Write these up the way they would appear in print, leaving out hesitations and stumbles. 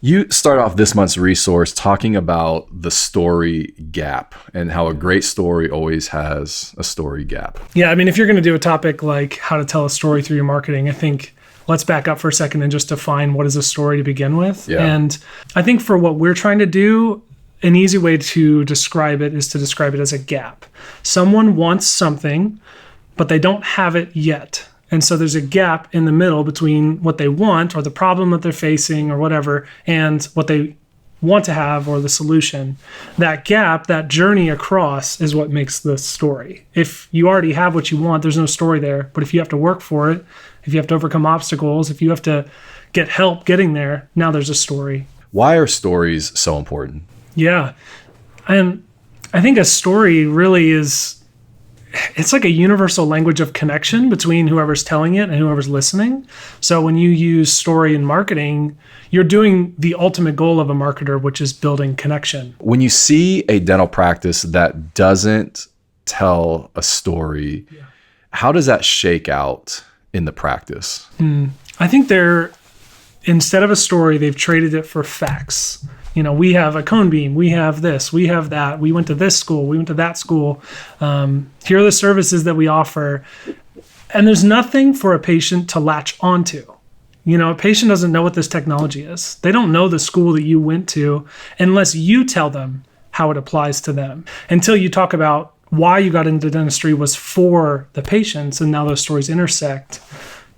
You start off this month's resource talking about the story gap and how a great story always has a story gap. Yeah, I mean, if you're going to do a topic like how to tell a story through your marketing, I think let's back up for a second and just define what is a story to begin with. Yeah. And I think for what we're trying to do, an easy way to describe it is to describe it as a gap. Someone wants something, but they don't have it yet. And so there's a gap in the middle between what they want or the problem that they're facing or whatever, and what they want to have or the solution. That gap, that journey across is what makes the story. If you already have what you want, there's no story there. But if you have to work for it, if you have to overcome obstacles, if you have to get help getting there, now there's a story. Why are stories so important? Yeah. And I think a story really is, it's like a universal language of connection between whoever's telling it and whoever's listening. So when you use story in marketing, you're doing the ultimate goal of a marketer, which is building connection. When you see a dental practice that doesn't tell a story, how does that shake out in the practice? I think instead of a story, they've traded it for facts. We have a cone beam, we have this, we have that, we went to this school, we went to that school. Here are the services that we offer. And there's nothing for a patient to latch onto. A patient doesn't know what this technology is. They don't know the school that you went to unless you tell them how it applies to them. Until you talk about why you got into dentistry was for the patients, and now those stories intersect,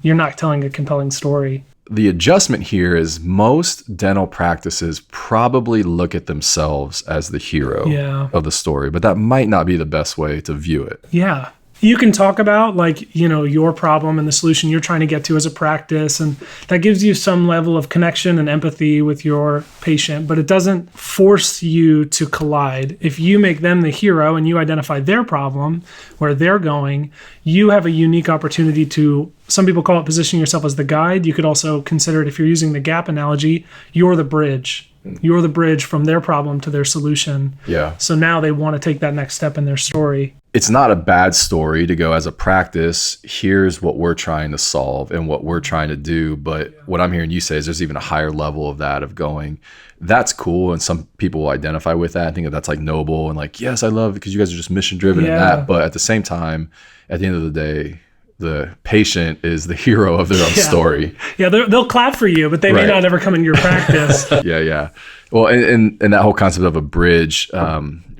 you're not telling a compelling story. The adjustment here is most dental practices probably look at themselves as the hero of the story, but that might not be the best way to view it. Yeah. You can talk about your problem and the solution you're trying to get to as a practice, and that gives you some level of connection and empathy with your patient, but it doesn't force you to collide. If you make them the hero and you identify their problem, where they're going, you have a unique opportunity to, some people call it positioning yourself as the guide. You could also consider it, if you're using the gap analogy, you're the bridge. You're the bridge from their problem to their solution. Yeah. So now they want to take that next step in their story. It's not a bad story to go, as a practice, here's what we're trying to solve and what we're trying to do. But what I'm hearing you say is there's even a higher level of that, of going, that's cool. And some people will identify with that. I think that's like noble and yes, I love it because you guys are just mission driven and that. But at the same time, at the end of the day, the patient is the hero of their own story. Yeah, they'll clap for you, but they may not ever come into your practice. Yeah. Well, and that whole concept of a bridge,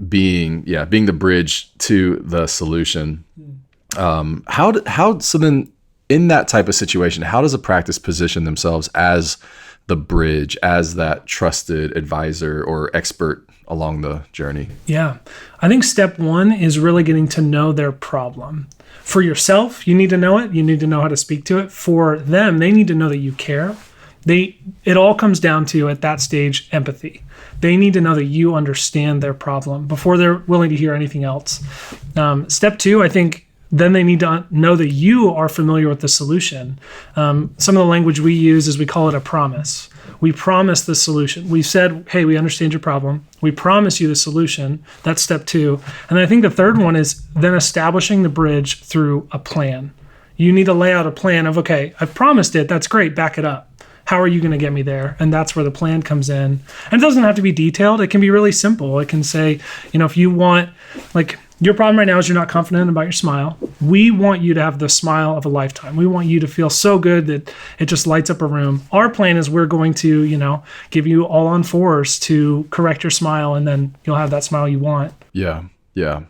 being the bridge to the solution. So then in that type of situation, how does a practice position themselves as the bridge, as that trusted advisor or expert along the journey? Yeah, I think step one is really getting to know their problem. For yourself, you need to know it. You need to know how to speak to it. For them, they need to know that you care. It all comes down to, at that stage, empathy. They need to know that you understand their problem before they're willing to hear anything else. Step two, I think, then they need to know that you are familiar with the solution. Some of the language we use is we call it a promise. We promise the solution. We've said, hey, we understand your problem. We promise you the solution. That's step two. And I think the third one is then establishing the bridge through a plan. You need to lay out a plan of, okay, I've promised it. That's great. Back it up. How are you going to get me there? And that's where the plan comes in. And it doesn't have to be detailed. It can be really simple. It can say, if you want, your problem right now is you're not confident about your smile. We want you to have the smile of a lifetime. We want you to feel so good that it just lights up a room. Our plan is we're going to, give you all on fours to correct your smile, and then you'll have that smile you want. Yeah,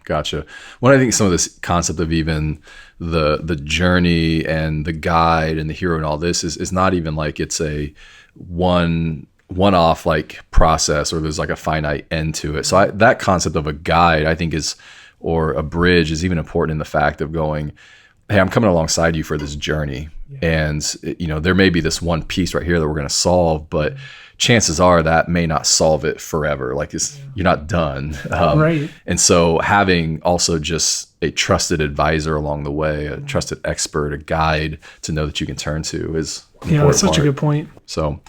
gotcha. When I think some of this concept of even the journey and the guide and the hero and all this is not even it's a one-off process, or there's a finite end to it. So that concept of a guide, I think, or a bridge is even important in the fact of going, hey, I'm coming alongside you for this journey. And there may be this one piece right here that we're going to solve, but chances are that may not solve it forever. You're not done. Right. And so having also just a trusted advisor along the way, a trusted expert, a guide to know that you can turn to is an important that's such part. a good point. So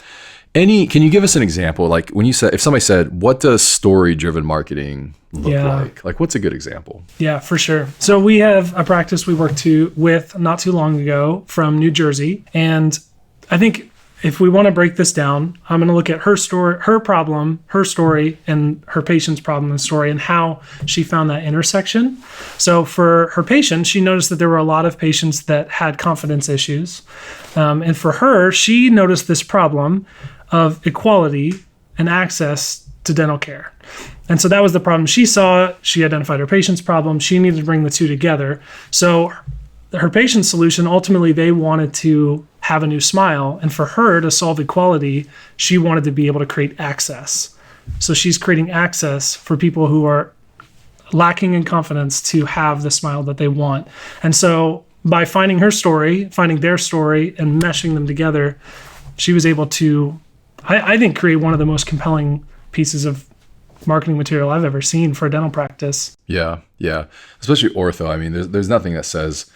can you give us an example? If somebody said, what does story-driven marketing look like? What's a good example? Yeah, for sure. So we have a practice we worked with not too long ago from New Jersey. And I think if we want to break this down, I'm going to look at her story, her problem, her story, and her patient's problem and story, and how she found that intersection. So for her patient, she noticed that there were a lot of patients that had confidence issues. And for her, she noticed this problem of equality and access to dental care. And so that was the problem she saw. She identified her patient's problem. She needed to bring the two together. So her patient's solution, ultimately, they wanted to have a new smile. And for her to solve equality, she wanted to be able to create access. So she's creating access for people who are lacking in confidence to have the smile that they want. And so by finding her story, finding their story, and meshing them together, she was able to, I think, create one of the most compelling pieces of marketing material I've ever seen for a dental practice. Yeah. Especially ortho. I mean, there's nothing that says,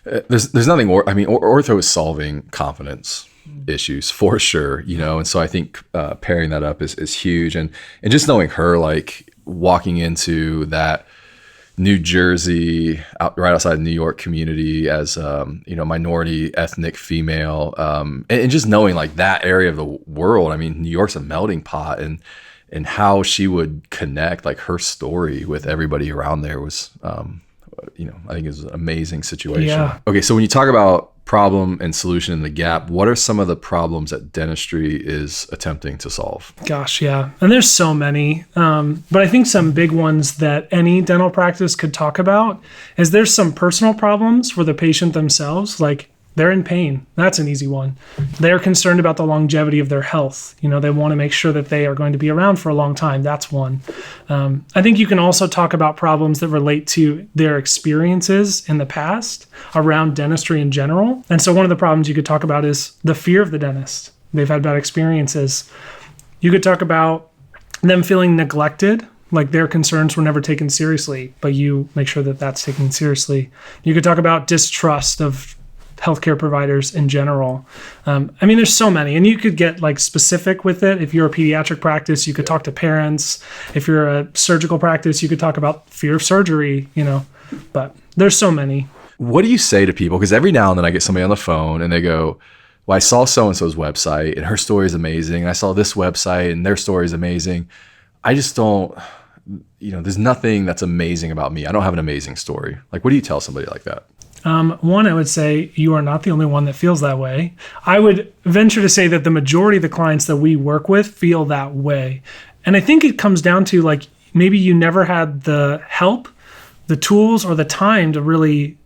there's nothing, ortho is solving confidence issues for sure, and so I think pairing that up is huge. And just knowing her, like walking into that New Jersey, right outside New York community as, minority ethnic female, and just knowing like that area of the world. I mean, New York's a melting pot, and how she would connect like her story with everybody around there was, I think is an amazing situation. Yeah. Okay. So when you talk about problem and solution in the gap, what are some of the problems that dentistry is attempting to solve? Gosh, yeah. And there's so many. But I think some big ones that any dental practice could talk about is there's some personal problems for the patient themselves, like they're in pain. That's an easy one. They're concerned about the longevity of their health. They want to make sure that they are going to be around for a long time. That's one. I think you can also talk about problems that relate to their experiences in the past around dentistry in general. And so one of the problems you could talk about is the fear of the dentist. They've had bad experiences. You could talk about them feeling neglected, like their concerns were never taken seriously, but you make sure that that's taken seriously. You could talk about distrust of healthcare providers in general. There's so many, and you could get like specific with it. If you're a pediatric practice, you could talk to parents. If you're a surgical practice, you could talk about fear of surgery, but there's so many. What do you say to people? Because every now and then I get somebody on the phone and they go, well, I saw so-and-so's website and her story is amazing. And I saw this website and their story is amazing. I just don't, there's nothing that's amazing about me. I don't have an amazing story. Like, what do you tell somebody like that? One, I would say you are not the only one that feels that way. I would venture to say that the majority of the clients that we work with feel that way. And I think it comes down to like, maybe you never had the help, the tools, or the time to really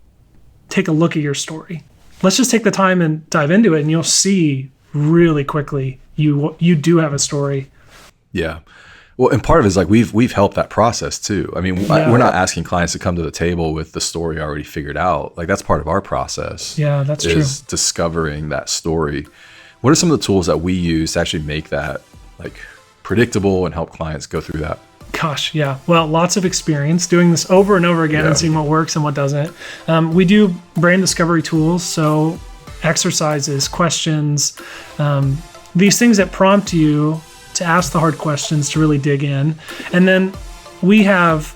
take a look at your story. Let's just take the time and dive into it, and you'll see really quickly you do have a story. Yeah. Well, and part of it is like we've helped that process too. I mean, we're not asking clients to come to the table with the story already figured out. Like that's part of our process. Yeah, that's true. Is discovering that story. What are some of the tools that we use to actually make that like predictable and help clients go through that? Gosh, yeah. Well, lots of experience doing this over and over again and seeing what works and what doesn't. We do brand discovery tools, so exercises, questions, these things that prompt you to ask the hard questions, to really dig in. And then we have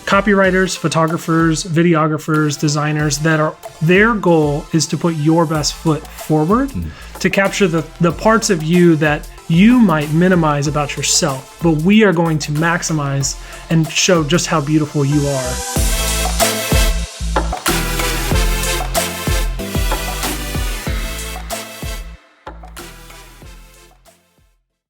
copywriters, photographers, videographers, designers that are, their goal is to put your best foot forward, to capture the parts of you that you might minimize about yourself, but we are going to maximize and show just how beautiful you are.